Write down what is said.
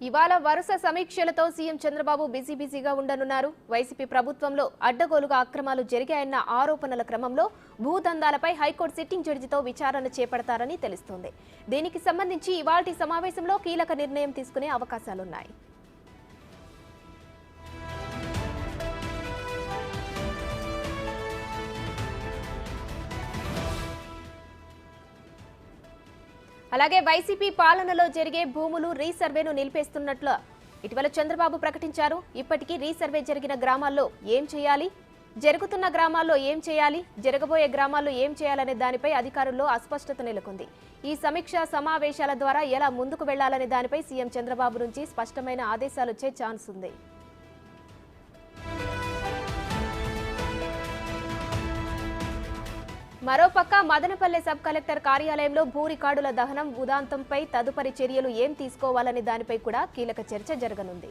ఇవాళ వరుస సమీక్షలతో సీఎం చంద్రబాబు బిజీగా ఉండనున్నారు. వైసీపీ ప్రభుత్వంలో అడ్డగోలుగా అక్రమాలు జరిగాయన్న ఆరోపణల క్రమంలో భూదందాలపై హైకోర్టు సిట్టింగ్ జడ్జితో విచారణ చేపడతారని తెలుస్తోంది. దీనికి సంబంధించి ఇవాల్టి సమావేశంలో కీలక నిర్ణయం తీసుకునే అవకాశాలున్నాయి. అలాగే వైసీపీ పాలనలో జరిగే భూములు రీసర్వేను నిలిపేస్తున్నట్లు ఇటీవల చంద్రబాబు ప్రకటించారు. ఇప్పటికీ రీసర్వే జరిగిన గ్రామాల్లో ఏం చేయాలి, జరుగుతున్న గ్రామాల్లో ఏం చేయాలి, జరగబోయే గ్రామాల్లో ఏం చేయాలనే దానిపై అధికారుల్లో అస్పష్టత నెలకొంది. ఈ సమీక్ష సమావేశాల ద్వారా ఎలా ముందుకు వెళ్లాలనే దానిపై సీఎం చంద్రబాబు నుంచి స్పష్టమైన ఆదేశాలు వచ్చే ఛాన్స్ ఉంది. మరోపక్క మదనపల్లె సబ్ కలెక్టర్ కార్యాలయంలో భూ రికార్డుల దహనం ఉదాంతంపై తదుపరి చర్యలు ఏం తీసుకోవాలనే దానిపై కూడా కీలక చర్చ జరగనుంది.